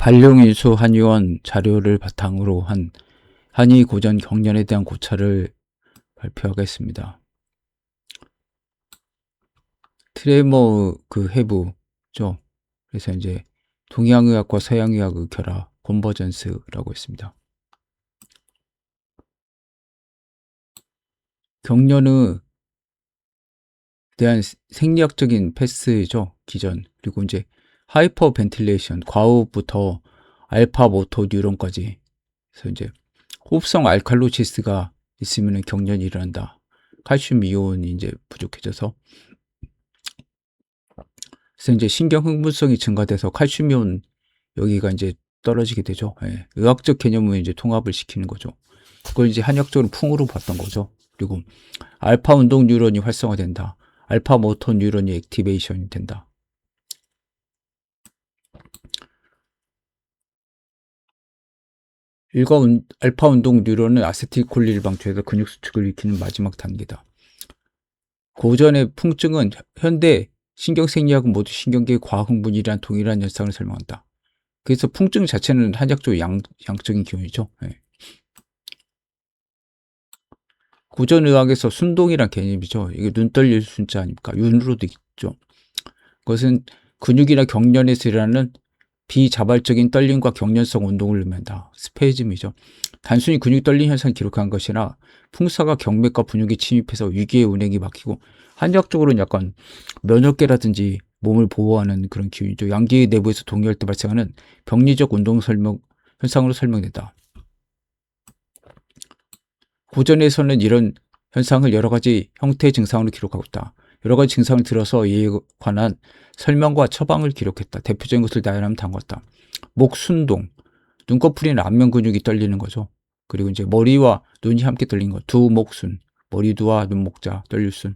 반룡인수 한의원 자료를 바탕으로 한 한의 고전 경련에 대한 고찰을 발표하겠습니다. 트레머 그 해부죠. 그래서 이제 동양의학과 서양의학의 결합 컨버전스라고 했습니다. 경련에 대한 생리학적인 패스죠. 기전. 그리고 이제 하이퍼 벤틸레이션, 과호흡부터 알파 모토 뉴런까지. 그래서 이제 호흡성 알칼로시스가 있으면 경련이 일어난다. 칼슘 이온이 이제 부족해져서. 그래서 이제 신경 흥분성이 증가돼서 칼슘 이온 여기가 이제 떨어지게 되죠. 예. 의학적 개념을 이제 통합을 시키는 거죠. 그걸 이제 한의학적으로 풍으로 봤던 거죠. 그리고 알파 운동 뉴런이 활성화된다. 알파 모터 뉴런이 액티베이션이 된다. 알파 운동 뉴런은 아세틸콜린을 방출해서 근육 수축을 일으키는 마지막 단계다. 고전의 풍증은 현대 신경생리학은 모두 신경계의 과흥분이란 동일한 현상을 설명한다. 그래서 풍증 자체는 한의학적 양적인 기운이죠. 네. 고전의학에서 순동이란 개념이죠. 이게 눈 떨릴 순자 아닙니까? 윤으로도 있죠. 그것은 근육이나 경련에서 일어나는 비자발적인 떨림과 경련성 운동을 의미한다. 스페즘이죠. 단순히 근육 떨림 현상을 기록한 것이나 풍사가 경맥과 분육에 침입해서 위기의 운행이 막히고 한의학적으로는 약간 면역계라든지 몸을 보호하는 그런 기운이죠. 양기의 내부에서 동요할 때 발생하는 병리적 운동 현상으로 설명된다. 고전에서는 이런 현상을 여러 가지 형태의 증상으로 기록하고 있다. 여러 가지 증상을 들어서 이에 관한 설명과 처방을 기록했다. 대표적인 것을 나열하면 다음과 같다. 목순동, 눈꺼풀이나 안면 근육이 떨리는 거죠. 그리고 이제 머리와 눈이 함께 떨리는 거. 두목순, 머리두와 눈목자, 떨릴순.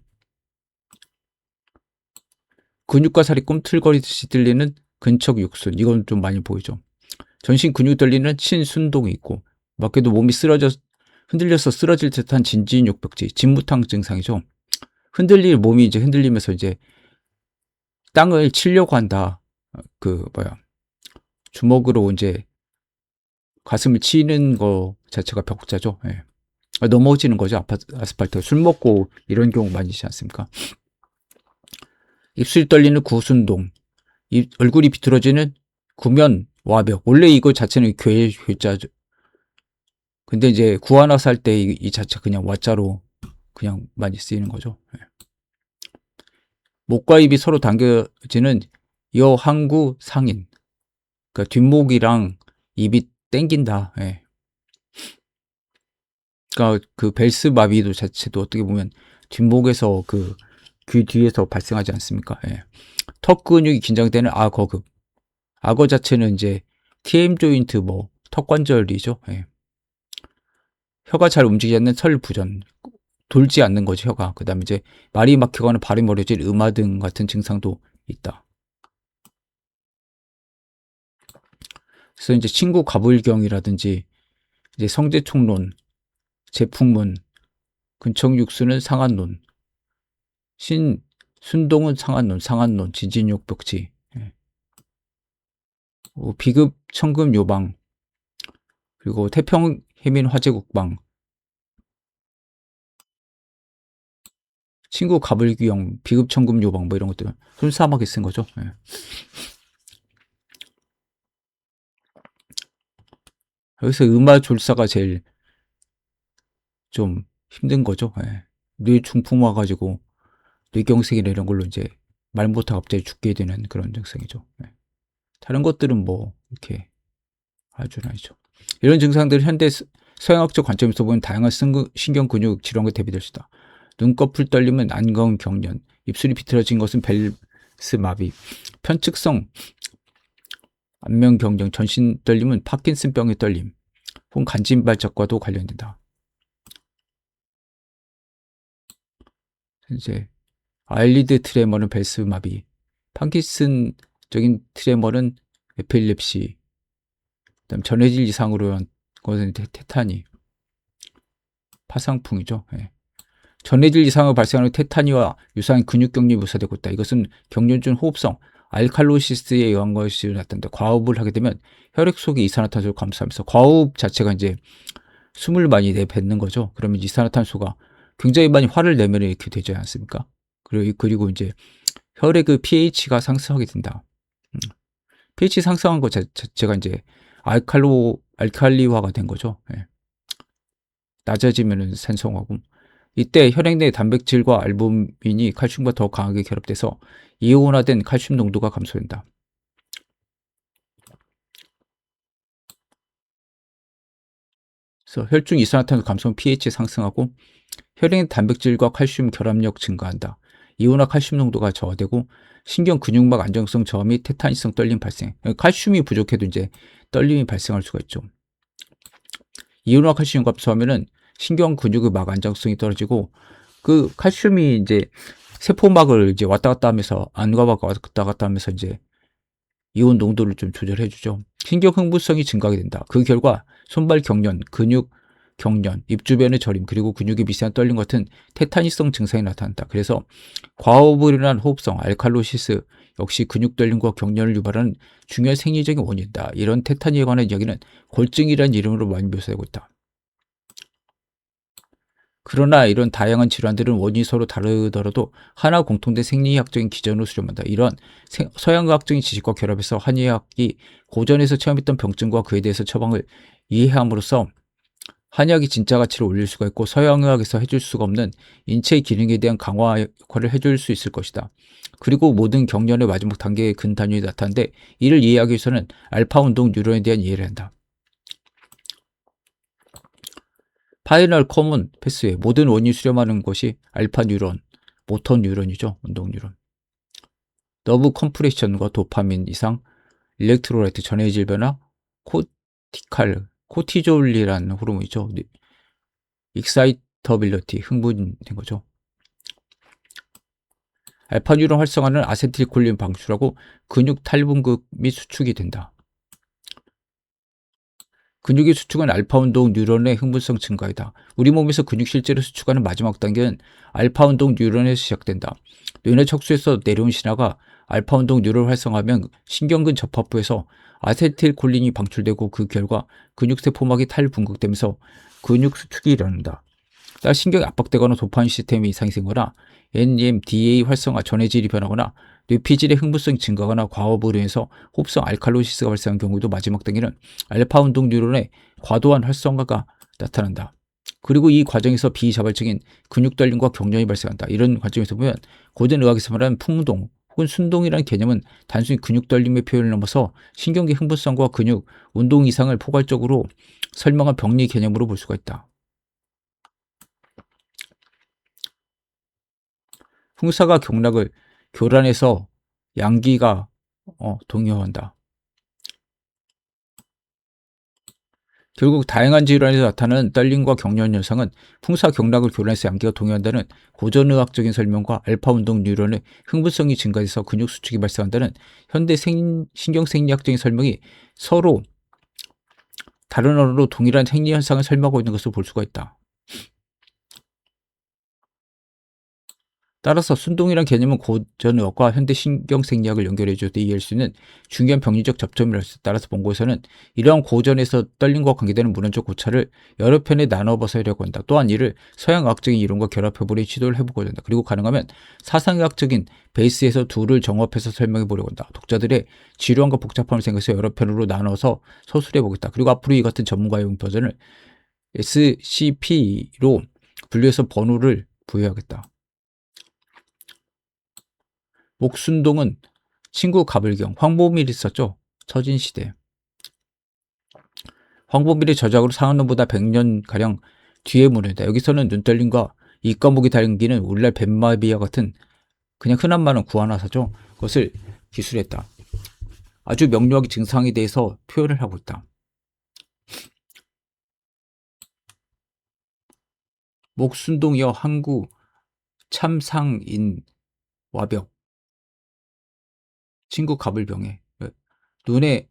근육과 살이 꿈틀거리듯이 떨리는 근척육순. 이건 좀 많이 보이죠. 전신 근육이 떨리는 신순동이 있고, 밖에도 몸이 흔들려서 쓰러질 듯한 진진욕벽지, 진무탕 증상이죠. 몸이 이제 흔들리면서 이제 땅을 치려고 한다. 주먹으로 이제 가슴을 치는 거 자체가 벽자죠. 예. 넘어지는 거죠. 아스팔트. 술 먹고 이런 경우 많이 있지 않습니까? 입술이 떨리는 구순동. 얼굴이 비틀어지는 구면와벽. 원래 이거 자체는 괴자죠. 근데 이제 구안화사 할 때 이 자체 그냥 와자로 그냥 많이 쓰이는 거죠. 예. 목과 입이 서로 당겨지는 여항구 상인. 그러니까 뒷목이랑 입이 땡긴다. 예. 그러니까 그 벨스 마비도 자체도 어떻게 보면 뒷목에서 그 귀 뒤에서 발생하지 않습니까? 예. 턱 근육이 긴장되는 악어급. 악어 자체는 이제 TM 조인트 턱 관절이죠. 예. 혀가 잘 움직이지 않는 설부전. 돌지 않는 거지 혀가. 그다음에 이제 말이 막히거나 발이 멀어질 음아등 같은 증상도 있다. 그래서 이제 친구 가불경이라든지 이제 성제총론, 제풍문, 근청육수는 상한론, 순동은 상한론, 진진욕벽지, 예. 비급 청금 요방, 그리고 태평 해민 화재국방, 친구 가불기형, 비급 청금 요방 이런 것들 순수하게 쓴 거죠. 예. 여기서 음아졸사가 제일 좀 힘든 거죠. 예. 뇌 중풍 와가지고 뇌경색이나 이런 걸로 이제 말 못하고 갑자기 죽게 되는 그런 증상이죠. 예. 다른 것들은 이렇게 아주 아니죠. 이런 증상들은 현대 서양학적 관점에서 보면 다양한 신경 근육 질환과 대비될 수 있다. 눈꺼풀 떨림은 안검 경련, 입술이 비틀어진 것은 벨스 마비, 편측성 안면 경련, 전신 떨림은 파킨슨병의 떨림, 혹은 간진발작과도 관련된다. 이제 아일리드 트레머는 벨스 마비, 파킨슨적인 트레머는 에필lep시, 그다음 전해질 이상으로 한 것은 테타니, 파상풍이죠. 예. 전해질 이상으로 발생하는 테타니와 유사한 근육경련이 묘사되고 있다. 이것은 경련 중 호흡성 알칼로시스에 의한 것이 나타난다. 과호흡을 하게 되면 혈액 속에 이산화탄소를 감소하면서 과호흡 자체가 이제 숨을 많이 내뱉는 거죠. 그러면 이산화탄소가 굉장히 많이 화를 내면 이렇게 되지 않습니까? 그리고 이제 혈액의 그 pH가 상승하게 된다. pH 상승한 것 자체가 이제 알칼리화가 된 거죠. 예. 낮아지면은 산성화고 이때 혈액 내 단백질과 알부민이 칼슘과 더 강하게 결합돼서 이온화된 칼슘 농도가 감소된다. 그래서 혈중 이산화탄소 감소는 pH 상승하고 혈액 단백질과 칼슘 결합력 증가한다. 이온화 칼슘 농도가 저하되고 신경 근육막 안정성 저하 및 테타니성 떨림 발생. 칼슘이 부족해도 이제 떨림이 발생할 수가 있죠. 이온화 칼슘 감소하면은 신경 근육의 막 안정성이 떨어지고 그 칼슘이 이제 세포막을 이제 왔다 갔다 하면서 안과 밖 왔다 갔다 하면서 이제 이온 농도를 좀 조절해 주죠. 신경 흥분성이 증가하게 된다. 그 결과 손발 경련, 근육 경련, 입 주변의 저림, 그리고 근육의 미세한 떨림 같은 테타니성 증상이 나타난다. 그래서 과호흡으로 인한 호흡성 알칼로시스 역시 근육 떨림과 경련을 유발하는 중요한 생리적인 원인이다. 이런 테타니에 관한 이야기는 골증이라는 이름으로 많이 묘사되고 있다. 그러나 이런 다양한 질환들은 원인이 서로 다르더라도 하나 공통된 생리학적인 기전으로 수렴한다. 이런 서양의학적인 지식과 결합해서 한의학이 고전에서 체험했던 병증과 그에 대해서 처방을 이해함으로써 한의학이 진짜 가치를 올릴 수가 있고 서양의학에서 해줄 수가 없는 인체의 기능에 대한 강화 역할을 해줄 수 있을 것이다. 그리고 모든 경련의 마지막 단계의 근단위에 나타나는데 이를 이해하기 위해서는 알파 운동 뉴런에 대한 이해를 한다. 파이널 커먼 패스웨이 모든 원인이 수렴하는 것이 알파 뉴런, 모터 뉴런이죠. 운동 뉴런. 너브 컴프레션과 도파민 이상, 일렉트로라이트 전해질 변화, 코티졸이라는 호르몬이죠. 익사이터빌리티 흥분된 거죠. 알파 뉴런 활성화는 아세틸콜린 방출하고 근육 탈분급 및 수축이 된다. 근육의 수축은 알파 운동 뉴런의 흥분성 증가이다. 우리 몸에서 근육 실제로 수축하는 마지막 단계는 알파 운동 뉴런에서 시작된다. 뇌의 척수에서 내려온 신화가 알파 운동 뉴런을 활성화하면 신경근 접합부에서 아세틸콜린이 방출되고 그 결과 근육세포막이 탈분극되면서 근육 수축이 일어난다. 따라 신경이 압박되거나 도파민 시스템에 이상이 생거나 NMDA 활성화 전해질이 변하거나 뇌피질의 흥분성이 증가하거나 과호흡으로 인해서 호흡성 알칼로시스가 발생한 경우에도 마지막 단계는 알파 운동 뉴런의 과도한 활성화가 나타난다. 그리고 이 과정에서 비자발적인 근육 떨림과 경련이 발생한다. 이런 과정에서 보면 고전 의학에서 말하는 풍동 혹은 순동이라는 개념은 단순히 근육 떨림의 표현을 넘어서 신경계 흥분성과 근육 운동 이상을 포괄적으로 설명한 병리 개념으로 볼 수가 있다. 풍사가 경락을 교란해서 양기가 동요한다. 결국 다양한 질환에서 나타나는 떨림과 경련 현상은 풍사 경락을 교란해서 양기가 동요한다는 고전의학적인 설명과 알파 운동 뉴런의 흥분성이 증가해서 근육 수축이 발생한다는 현대 신경생리학적인 설명이 서로 다른 언어로 동일한 생리 현상을 설명하고 있는 것을 볼 수가 있다. 따라서 순동이란 개념은 고전의학과 현대 신경생리학을 연결해줘야 이해할 수 있는 중요한 병리적 접점이라 따라서 본고에서는 이러한 고전에서 떨림과 관계되는 문헌적 고찰을 여러 편에 나눠봐서 하려고 한다. 또한 이를 서양의학적인 이론과 결합해보려 시도를 해보고자 한다. 그리고 가능하면 사상의학적인 베이스에서 둘을 정합해서 설명해보려고 한다. 독자들의 지루함과 복잡함을 생각해서 여러 편으로 나눠서 서술해보겠다. 그리고 앞으로 이 같은 전문가용 버전을 SCP로 분류해서 번호를 부여하겠다. 목순동은 친구 가불경, 황보밀이 썼죠. 서진시대. 황보밀의 저작으로 상한론보다 100년가량 뒤의 문헌이다. 여기서는 눈떨림과 입과목이 달리는 오늘날 뱀마비와 같은 그냥 흔한 말은 구안화사죠. 그것을 기술했다. 아주 명료하게 증상에 대해서 표현을 하고 있다. 목순동이여 항구 참상인 와벽 친구 가불병에 눈에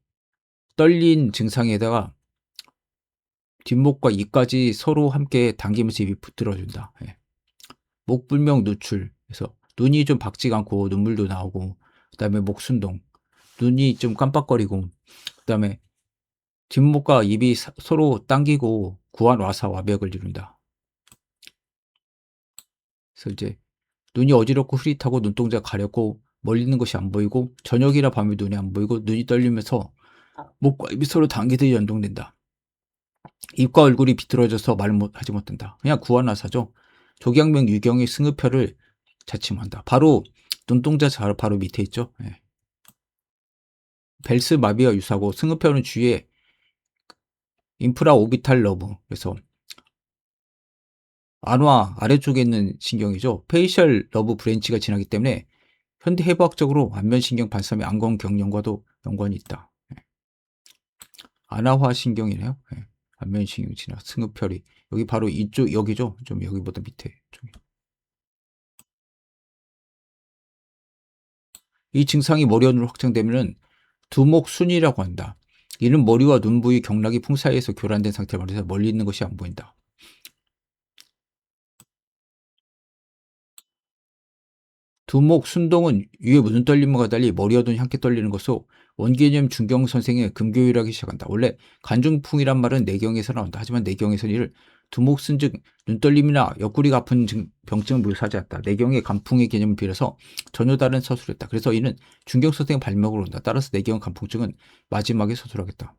떨린 증상에다가 뒷목과 입까지 서로 함께 당기면서 입이 붙들어준다. 목불명 누출. 그래서 눈이 좀 박지가 않고 눈물도 나오고 그다음에 목순동, 눈이 좀 깜빡거리고, 그다음에 뒷목과 입이 서로 당기고 구한 와사 와벽을 이룬다. 그래서 이제 눈이 어지럽고 흐릿하고 눈동자가 가렵고 멀리 있는 것이 안 보이고 저녁이라 밤에 눈이 안 보이고 눈이 떨리면서 목과 입이 서로 당기듯이 연동된다. 입과 얼굴이 비틀어져서 말을 하지 못한다. 그냥 구한 와사죠. 조경명 유경의 승흡표를 자침한다. 바로 눈동자 바로 밑에 있죠. 예. 벨스 마비와 유사고 승흡표는 주위에 인프라 오비탈 러브, 그래서 안화 아래쪽에 있는 신경이죠. 페이셜 러브 브랜치가 지나기 때문에 현대 해부학적으로 안면신경 반사의 안검 경련과도 연관이 있다. 안화화 신경이네요. 안면신경 지나 승흡혈이 여기 바로 이쪽 여기죠. 좀 여기보다 밑에 쪽이. 이 증상이 머리 안으로 확장되면은 두목순이라고 한다. 이는 머리와 눈 부위 경락이 풍 사이에서 교란된 상태로 말해서 멀리 있는 것이 안 보인다. 두목 순동은 위에 눈 떨림과 달리 머리와 눈이 함께 떨리는 것으로 원개념 중경 선생의 금교율하기 시작한다. 원래 간중풍이란 말은 내경에서 나온다. 하지만 내경에서는 이를 두목 순즉 눈떨림이나 옆구리가 아픈 병증을 묘사하지 않다. 내경의 간풍의 개념을 빌어서 전혀 다른 서술했다. 그래서 이는 중경 선생의 발명으로 온다. 따라서 내경 간풍증은 마지막에 서술하겠다.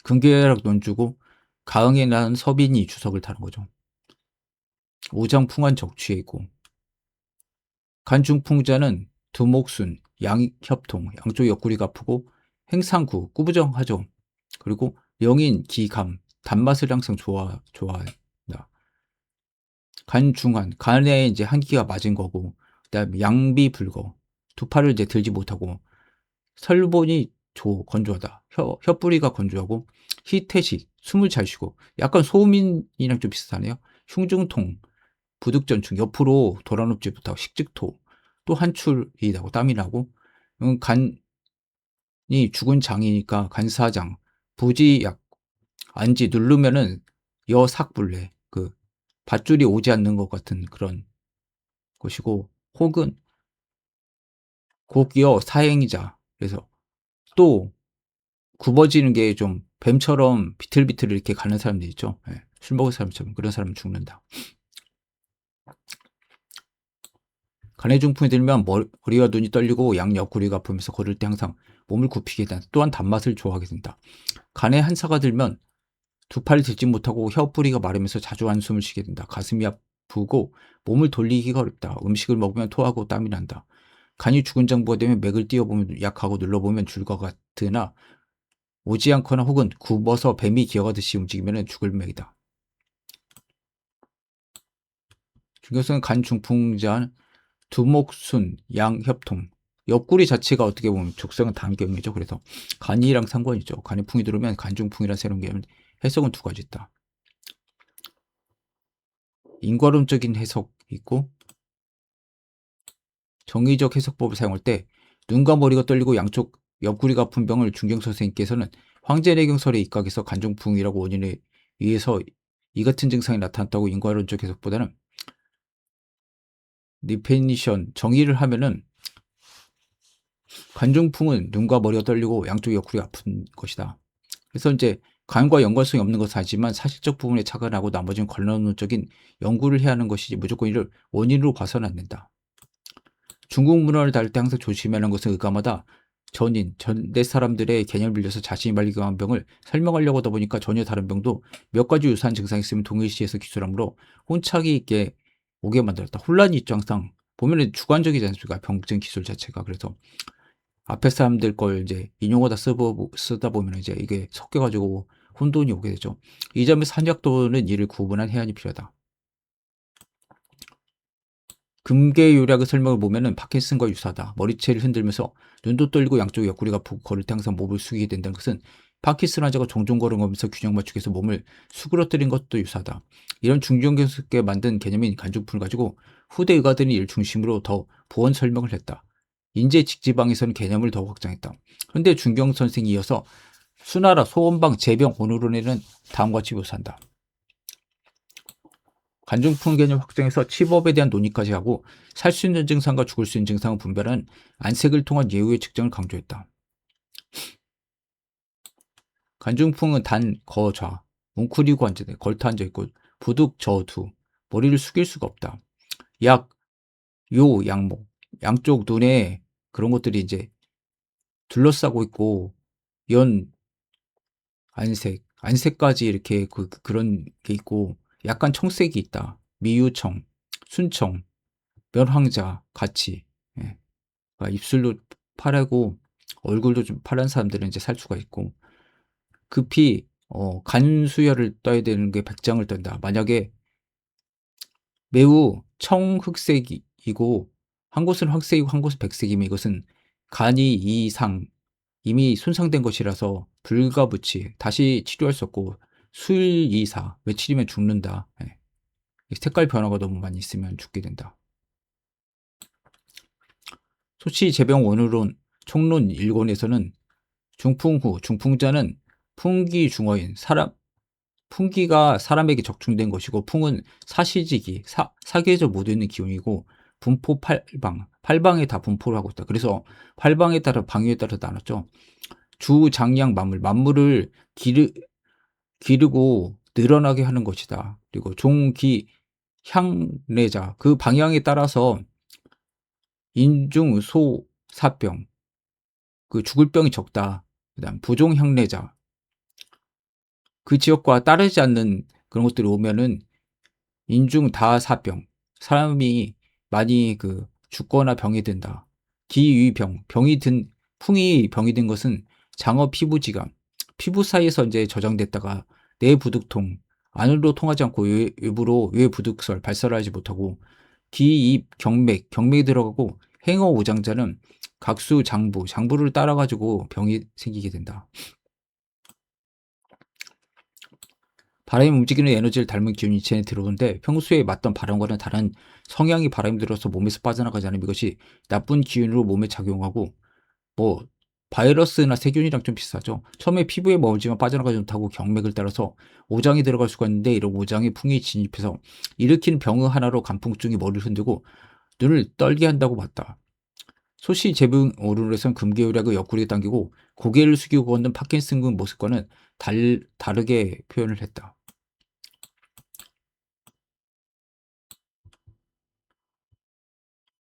금교율학 논주고 가응에 난 서빈이 주석을 타는 거죠. 오장풍한 적취에 있고 간중풍자는 두목순, 양협통, 양쪽 옆구리가 아프고 행상구, 꾸부정하죠. 그리고 영인, 기감, 단맛을 항상 좋아한다. 간중한, 간에 이제 한기가 맞은 거고, 그다음에 양비불거, 두 팔을 이제 들지 못하고, 설본이 건조하다. 혀뿌리가 건조하고, 희태식, 숨을 잘 쉬고, 약간 소음인이랑 좀 비슷하네요. 흉중통, 부득전충, 옆으로 돌아눕지 못하고 식직토, 또 한출이 나고 땀이 나고, 간이 죽은 장이니까 간사장, 부지약, 안지 누르면은 여삭불레, 그 밧줄이 오지 않는 것 같은 그런 것이고, 혹은 곡여 사행자, 그래서 또 굽어지는 게 좀 뱀처럼 비틀비틀 이렇게 가는 사람들 있죠. 술 먹은 사람처럼 그런 사람은 죽는다. 간의 중풍이 들면 머리와 눈이 떨리고 양 옆구리가 아프면서 걸을 때 항상 몸을 굽히게 된다. 또한 단맛을 좋아하게 된다. 간에 한사가 들면 두 팔을 들지 못하고 혀뿌리가 마르면서 자주 한숨을 쉬게 된다. 가슴이 아프고 몸을 돌리기가 어렵다. 음식을 먹으면 토하고 땀이 난다. 간이 죽은 장부가 되면 맥을 띄워보면 약하고 눌러보면 줄과 같으나 오지 않거나 혹은 굽어서 뱀이 기어가듯이 움직이면 죽을 맥이다. 중경성 간 중풍자는 두목순, 양협통, 옆구리 자체가 어떻게 보면 족성은 단경이죠. 그래서 간이랑 상관이 있죠. 간에 풍이 들어오면 간중풍이라는 새로운 개념, 해석은 두 가지 있다. 인과론적인 해석이 있고 정의적 해석법을 사용할 때 눈과 머리가 떨리고 양쪽 옆구리가 아픈 병을 중경 선생님께서는 황제내경설의 입각에서 간중풍이라고 원인에 의해서 이 같은 증상이 나타났다고 인과론적 해석보다는 디페니션 정의를 하면은 간중풍은 눈과 머리가 떨리고 양쪽 옆구리가 아픈 것이다. 그래서 이제 간과 연관성이 없는 것은 아니지만 사실적 부분에 착안하고 나머지는 관론론적인 연구를 해야 하는 것이지 무조건 이를 원인으로 봐서는 안 된다. 중국 문헌을 다룰 때 항상 조심해야 하는 것은 의가마다 전대 사람들의 개념을 빌려서 자신이 발견한 병을 설명하려고 하다 보니까 전혀 다른 병도 몇 가지 유사한 증상이 있으면 동일시해서 기술함으로 혼착이 있게 오게 만들었다. 혼란이 있죠. 항상 보면은 주관적이지 않습니까? 병증 기술 자체가. 그래서 앞에 사람들 걸 이제 인용어다 쓰다 보면 이제 이게 섞여가지고 혼돈이 오게 되죠. 이 점에서 한약도는 이를 구분한 해안이 필요하다. 금계요약의 설명을 보면은 파킨슨과 유사하다. 머리채를 흔들면서 눈도 떨리고 양쪽 옆구리가 아프고 걸을 때 항상 몸을 숙이게 된다는 것은 파킨슨 환자가 종종 걸어가면서 균형 맞추기 위해서 몸을 수그러뜨린 것도 유사하다. 이런 중경계수께 만든 개념인 간중풍을 가지고 후대 의가들이 이를 중심으로 더 보완 설명을 했다. 인제 직지방에서는 개념을 더 확장했다. 그런데 중경 선생이 이어서 수나라, 소원방, 재병, 온으로내는 다음과 같이 묘사한다. 간중풍 개념 확정해서 치법에 대한 논의까지 하고 살 수 있는 증상과 죽을 수 있는 증상을 분별하는 안색을 통한 예후의 측정을 강조했다. 간중풍은 단, 거, 좌, 웅크리고 앉아있고 걸터 앉아있고 부득, 저두, 머리를 숙일 수가 없다. 약, 요, 양목, 양쪽 눈에 그런 것들이 이제 둘러싸고 있고 연, 안색까지 이렇게 그런 게 있고 약간 청색이 있다. 미유청, 순청, 면황자 같이. 예. 그러니까 입술도 파랗고 얼굴도 좀 파란 사람들은 이제 살 수가 있고 급히 간수혈을 떠야 되는 게 백장을 떤다. 만약에 매우 청흑색이고 한 곳은 황색이고 한 곳은 백색이면 이것은 간이 이상 이미 손상된 것이라서 불가부치 다시 치료할 수 없고 수일 이사 며칠이면 죽는다. 예. 색깔 변화가 너무 많이 있으면 죽게 된다. 소치 재병 원으론 총론 1권에서는 중풍 후 중풍자는 풍기 중어인 풍기가 사람에게 적중된 것이고 풍은 사시지기 사계절 모두 있는 기운이고 분포 팔방에 다 분포를 하고 있다. 그래서 팔방에 따라 방위에 따라 나눴죠. 주 장량 만물을 기르고 늘어나게 하는 것이다. 그리고 종기 향내자 그 방향에 따라서 인중 소 사병 그 죽을 병이 적다. 그다음 부종 향내자 그 지역과 따르지 않는 그런 것들이 오면은 인중 다사병 사람이 많이 죽거나 병이 든다. 기위병 풍이 병이 든 것은 장어 피부지감 피부 사이에서 이제 저장됐다가 내부득통 안으로 통하지 않고 외부로 외부득설 발설하지 못하고 기입 경맥이 들어가고 행어 오장자는 각수 장부를 따라 가지고 병이 생기게 된다. 바람이 움직이는 에너지를 닮은 기운이 이체에 들어오는데 평소에 맞던 바람과는 다른 성향이 바람이 들어서 몸에서 빠져나가지 않으면 이것이 나쁜 기운으로 몸에 작용하고 뭐 바이러스나 세균이랑 좀 비슷하죠. 처음에 피부에 머물지만 빠져나가지 못하고 경맥을 따라서 오장이 들어갈 수가 있는데 이런 오장에 풍이 진입해서 일으킨 병의 하나로 간풍증이 머리를 흔들고 눈을 떨게 한다고 봤다. 소시 재붕 오른에서는 금계율약의 옆구리에 당기고 고개를 숙이고 걷는 파킨슨군 모습과는 다르게 표현을 했다.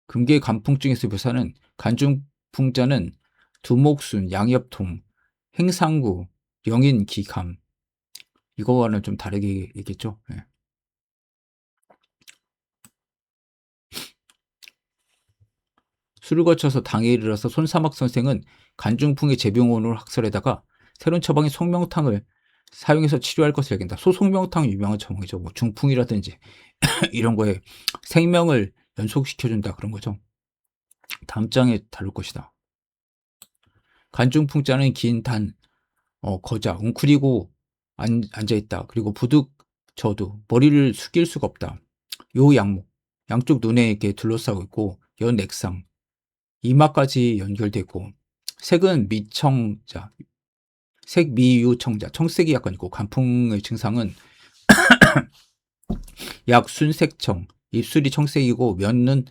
금계 간풍증에서 묘사는 간중풍자는 두목순, 양엽통, 행상구, 영인, 기감 이거와는 좀 다르게 얘기했죠. 예. 술을 거쳐서 당에 이르러서 손사막 선생은 간중풍의 재병원으로 학설에다가 새로운 처방인 송명탕을 사용해서 치료할 것을 얘기한다. 소송명탕은 유명한 처방이죠. 뭐 중풍이라든지 이런 거에 생명을 연속시켜준다 그런 거죠. 다음 장에 다룰 것이다. 간중풍자는 긴 거자 웅크리고 앉아있다. 그리고 부득 저두 머리를 숙일 수가 없다. 요 양쪽 눈에 이렇게 둘러싸고 있고 연액상 이마까지 연결되고 색은 미청자 색미유청자 청색이 약간 있고 간풍의 증상은 약 순색청 입술이 청색이고 면은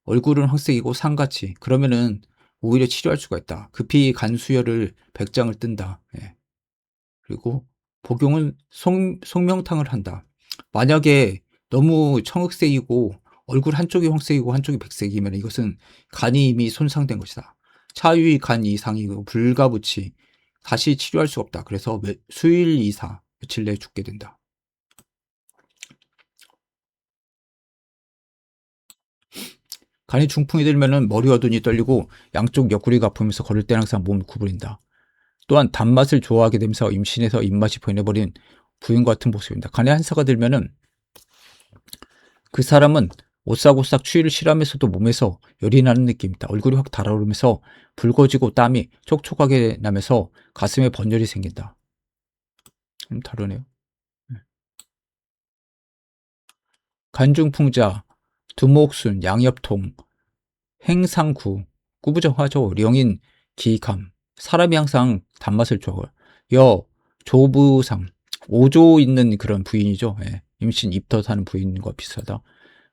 얼굴은 황색이고 상같이 그러면은 오히려 치료할 수가 있다. 급히 간수혈을 100장을 뜬다. 예. 그리고 복용은 송명탕을 한다. 만약에 너무 청흑색이고 얼굴 한쪽이 황색이고 한쪽이 백색이면 이것은 간이 이미 손상된 것이다. 차유의 간 이상이고 불가부치 다시 치료할 수 없다. 그래서 수일 이사 며칠 내에 죽게 된다. 간이 중풍이 들면은 머리와 눈이 떨리고 양쪽 옆구리가 아프면서 걸을 때는 항상 몸을 구부린다. 또한 단맛을 좋아하게 되면서 임신해서 입맛이 변해버린 부인 같은 모습입니다. 간에 한사가 들면은 그 사람은 오싹오싹 추위를 싫어하면서도 몸에서 열이 나는 느낌이다. 얼굴이 확 달아오르면서 붉어지고 땀이 촉촉하게 나면서 가슴에 번열이 생긴다. 좀 다르네요. 간중풍자, 두목순, 양엽통, 행상구, 꾸부정하죠. 령인, 기감. 사람이 항상 단맛을 좋아해요. 조부상, 오조 있는 그런 부인이죠. 예. 임신, 입덧하는 부인과 비슷하다.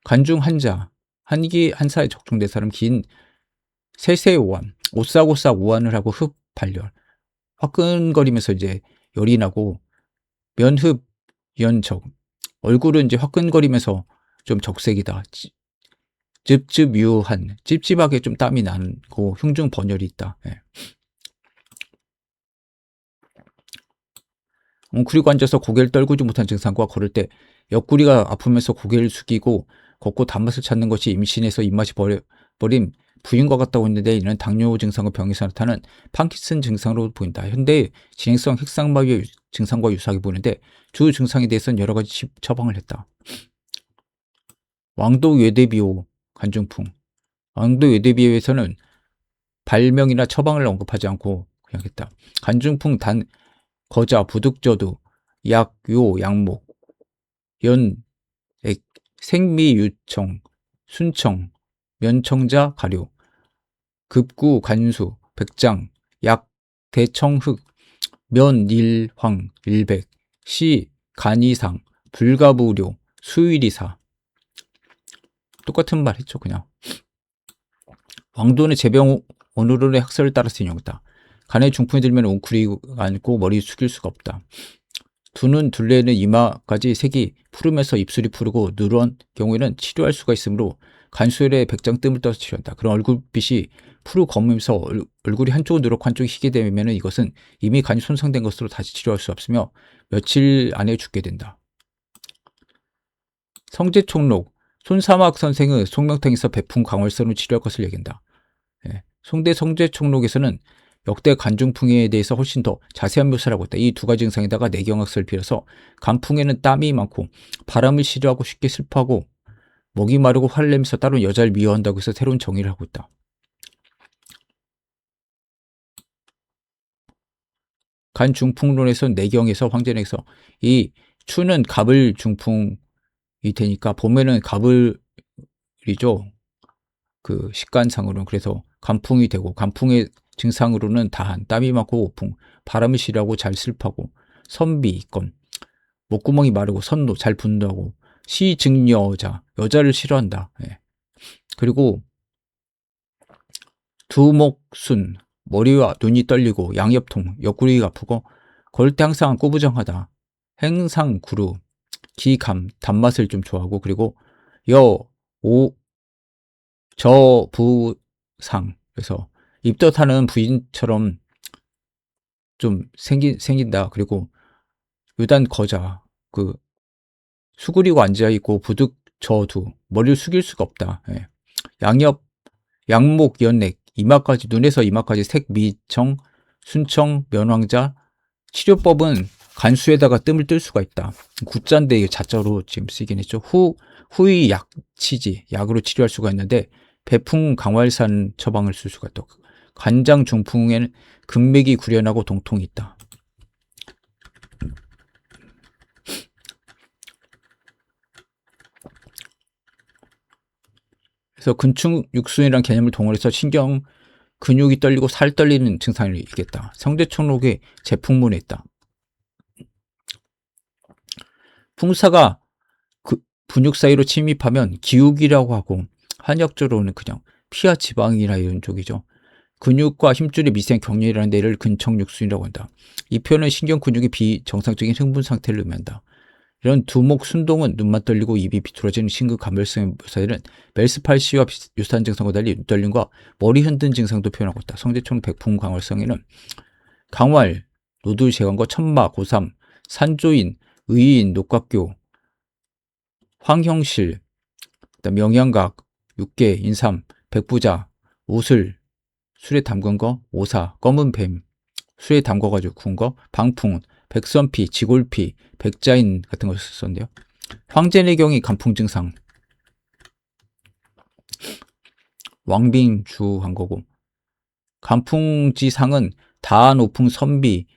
간중 한자, 한사에 적중된 사람 긴 세세오한, 오싹오싹 오한을 하고 흡 발열, 화끈거리면서 이제 열이 나고 면흡 연적, 얼굴은 이제 화끈거리면서 좀 적색이다. 찝찝유한, 찝찝하게 좀 땀이 나고 흉중 번열이 있다. 예. 웅크리고 앉아서 고개를 떨구지 못한 증상과 걸을 때 옆구리가 아프면서 고개를 숙이고 걷고 단맛을 찾는 것이 임신해서 입맛이 버린 부인과 같다고 했는데, 이는 당뇨 증상과 병에서 나타나는 파킨슨 증상으로 보인다. 현대의 진행성 핵상마비 증상과 유사하게 보이는데 주 증상에 대해서는 여러 가지 처방을 했다. 왕도 외대비호 간중풍. 왕도 외대비호에서는 발명이나 처방을 언급하지 않고 그냥 했다. 간중풍 단 거자 부득저두 약요 양목 연액 생미유청 순청 면청자 가료 급구 간수 백장 약 대청흑 면일황 일백 시 간이상 불가부료 수일이사. 똑같은 말 했죠. 그냥 왕도는 제병 오늘의 학설을 따라서 인용했다. 간에 중풍이 들면 웅크리고 앉고 머리 숙일 수가 없다. 두 눈 둘레는 이마까지 색이 푸르면서 입술이 푸르고 누런 경우에는 치료할 수가 있으므로 간수혈에 백장뜸을 떠서 치료한다. 그런 얼굴빛이 푸르 검으면서 얼굴이 한쪽은 누렇고 한쪽이 희게 되면 이것은 이미 간이 손상된 것으로 다시 치료할 수 없으며 며칠 안에 죽게 된다. 성제총록, 손사막 선생의 송명탕에서 베푼 강월선으로 치료할 것을 얘기한다. 예. 송대 성제총록에서는 역대 간중풍에 대해서 훨씬 더 자세한 묘사를 하고 있다. 이 두 가지 증상에다가 내경학설을 빌어서 간풍에는 땀이 많고 바람을 싫어하고 쉽게 슬퍼하고 목이 마르고 화를 내면서 따로 여자를 미워한다고 해서 새로운 정의를 하고 있다. 간중풍론에서 내경에서 황제에서 이 추는 갑을 중풍이 되니까 봄에는 갑을이죠. 그 식간상으로는. 그래서 간풍이 되고 간풍의 증상으로는 다한, 땀이 많고 오풍, 바람을 싫어하고 잘 슬퍼하고 선비 있건, 목구멍이 마르고 선노, 잘 분노하고 시증여자, 여자를 싫어한다. 예. 그리고 두목순, 머리와 눈이 떨리고 양옆통, 옆구리가 아프고 걸을 때 항상 꾸부정하다. 행상구루, 기감, 단맛을 좀 좋아하고, 그리고 저부상, 그래서 입덧하는 부인처럼 좀 생긴다. 그리고 유단 거자, 그 수그리고 앉아있고 부득저두, 머리를 숙일 수가 없다. 예. 양목, 연액, 이마까지, 눈에서 이마까지 색미청, 순청, 면황자. 치료법은 간수에다가 뜸을 뜰 수가 있다. 구자인데 이게 자자로 지금 쓰긴 했죠. 후의 약치지, 약으로 치료할 수가 있는데 배풍 강활산 처방을 쓸 수가 있다. 간장 중풍에는 근맥이 구련하고 동통이 있다. 그래서 근충 육순이라는 개념을 동원해서 신경 근육이 떨리고 살 떨리는 증상을 일겠다. 성제총록의 제풍문에 있다. 풍사가 그 근육 사이로 침입하면 기욱이라고 하고, 한약적으로는 그냥 피하 지방이나 이런 쪽이죠. 근육과 힘줄의 미세한 격렬이라는 데를 근청육순이라고 한다. 이 표현은 신경 근육의 비정상적인 흥분 상태를 의미한다. 이런 두목 순동은 눈만 떨리고 입이 비틀어지는 심근 감별성의 묘사들은 멜스팔시와 유사한 증상과 달리 눈떨림과 머리 흔든 증상도 표현하고 있다. 성제총 백풍 강활성에는 강활, 노들 제관과 천마, 고삼, 산조인, 의인, 녹각교, 황형실, 명양각, 육계, 인삼, 백부자, 우슬, 술에 담근 거, 오사, 검은 뱀, 술에 담궈가지고 구운 거, 방풍, 백선피, 지골피, 백자인 같은 걸 썼는데요. 황제내경이 간풍 증상, 왕빙주한 거고, 간풍지상은 다한, 오풍, 선비,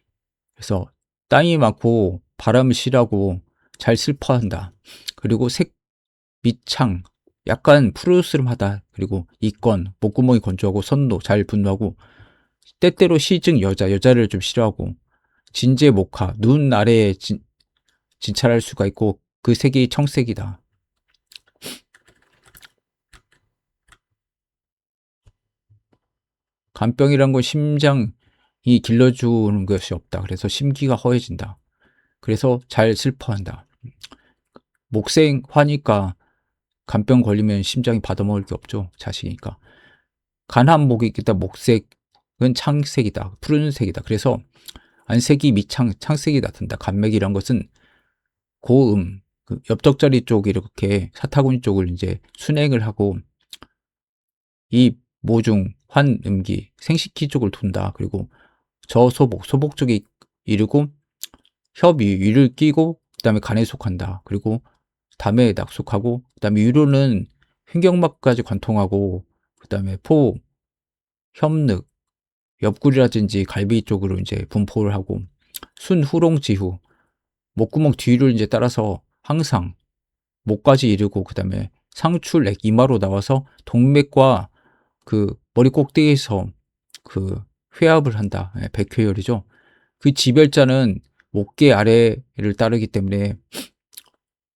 그래서 땀이 많고 바람을 싫어하고 잘 슬퍼한다. 그리고 색미창, 약간 푸르스름하다. 그리고 이건, 목구멍이 건조하고 선노, 잘 분노하고, 때때로 시증 여자를 좀 싫어하고, 진제 목하, 눈 아래에 진찰할 수가 있고, 그 색이 청색이다. 간병이란 건 심장이 길러주는 것이 없다. 그래서 심기가 허해진다. 그래서 잘 슬퍼한다. 목생화니까 간병 걸리면 심장이 받아먹을 게 없죠. 자식이니까. 간한 목이 있다. 목색은 창색이다. 푸른색이다. 그래서 안색이 창색이 나타난다. 간맥이란 것은 고음, 그 엽떡자리 쪽 이렇게 사타구니 쪽을 이제 순행을 하고 이 모중, 환, 음기, 생식기 쪽을 돈다. 그리고 소복 쪽에 이르고 혀 위를 끼고 그다음에 간에 속한다. 그리고 담에 낙속하고 그다음에 위로는 횡격막까지 관통하고 그다음에 포, 협늑, 옆구리라든지 갈비 쪽으로 이제 분포를 하고 순후롱지후 목구멍 뒤를 이제 따라서 항상 목까지 이르고 그다음에 상출액 이마로 나와서 동맥과 그 머리 꼭대기에서 그 회합을 한다. 백회열이죠. 그 지별자는 목계 아래를 따르기 때문에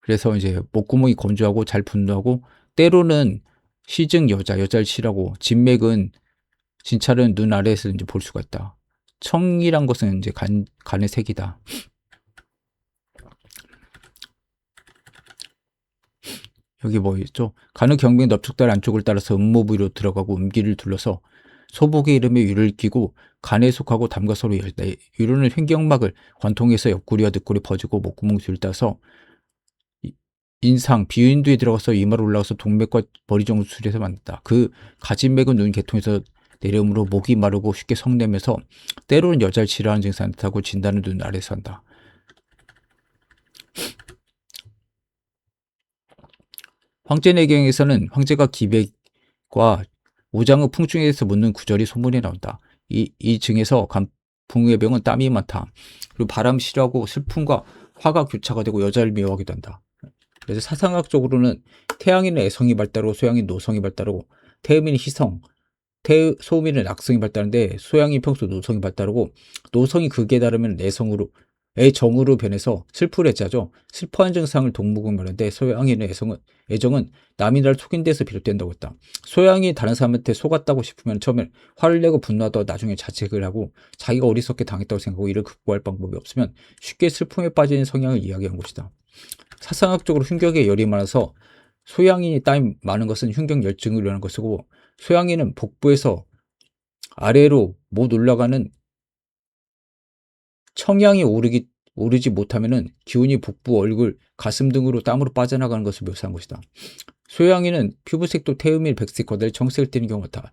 그래서 이제 목구멍이 건조하고 잘 분노하고 때로는 시증 여자를 치라고 진맥은 진찰은 눈 아래에서 이제 볼 수가 있다. 청이란 것은 이제 간의 색이다. 여기 뭐 있죠? 간의 경부의 넓적다리 안쪽을 따라서 음모 부위로 들어가고 음기를 둘러서 소복의 이름에 위를 끼고 간에 속하고 담과 서로 열다. 위로는 횡격막을 관통해서 옆구리와 늑골이 퍼지고 목구멍 뒤를 따서 인상, 비인두에 들어가서 이마로 올라가서 동맥과 머리 정도 수술해서 만든다. 그 가진맥은 눈 계통에서 내려오므로 목이 마르고 쉽게 성내면서 때로는 여자를 치료하는 증상이 나타나고 진단은 눈 아래서 한다. 황제내경에서는 황제가 기백과 우장의 풍충에 대해서 묻는 구절이 소문에 나온다. 이 증에서 간풍의 병은 땀이 많다. 그리고 바람 싫어하고 슬픔과 화가 교차가 되고 여자를 미워하기도 한다. 그래서 사상학적으로는 태양인은 애성이 발달하고 소양인 노성이 발달하고 태음인은 희성, 소음인은 악성이 발달하는데 소양인 평소 노성이 발달하고 노성이 극에 다르면 애정으로 변해서 슬프를 해자죠. 슬퍼하는 증상을 동무군 말하는데 소양인의 애정은 남이 날 속인 데서 비롯된다고 했다. 소양이 다른 사람한테 속았다고 싶으면 처음엔 화를 내고 분노하다가 나중에 자책을 하고 자기가 어리석게 당했다고 생각하고 이를 극복할 방법이 없으면 쉽게 슬픔에 빠지는 성향을 이야기한 것이다. 사상학적으로 흉격에 열이 많아서 소양인이 땀이 많은 것은 흉격열증을 일어나는 것이고 소양인은 복부에서 아래로 못 올라가는 청양이 오르지 못하면은 기운이 복부, 얼굴, 가슴 등으로 땀으로 빠져나가는 것을 묘사한 것이다. 소양인은 피부색도 태음인 백색과 달리 청색을 띠는 경우가 많다.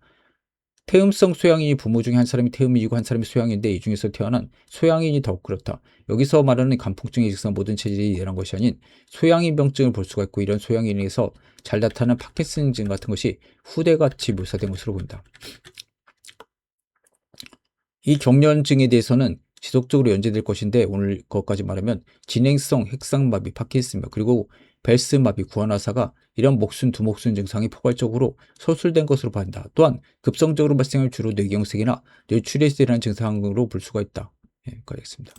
태음성 소양인이 부모 중에 한 사람이 태음이고 한 사람이 소양인데 이 중에서 태어난 소양인이 더욱 그렇다. 여기서 말하는 간풍증의 증상 모든 체질이 이런 것이 아닌 소양인병증을 볼 수가 있고 이런 소양인에서 잘 나타나는 파킨슨증 같은 것이 후대같이 묘사된 것으로 보인다. 이 경련증에 대해서는 지속적으로 연재될 것인데 오늘 것까지 말하면 진행성 핵상마비, 파킨슨병 그리고 벨스마비, 구안화사가 이런 두목순 증상이 포괄적으로 소술된 것으로 보인다. 또한 급성적으로 발생할 주로 뇌경색이나 뇌출혈이라는 증상으로 볼 수가 있다. 예, 여기까지 하겠습니다.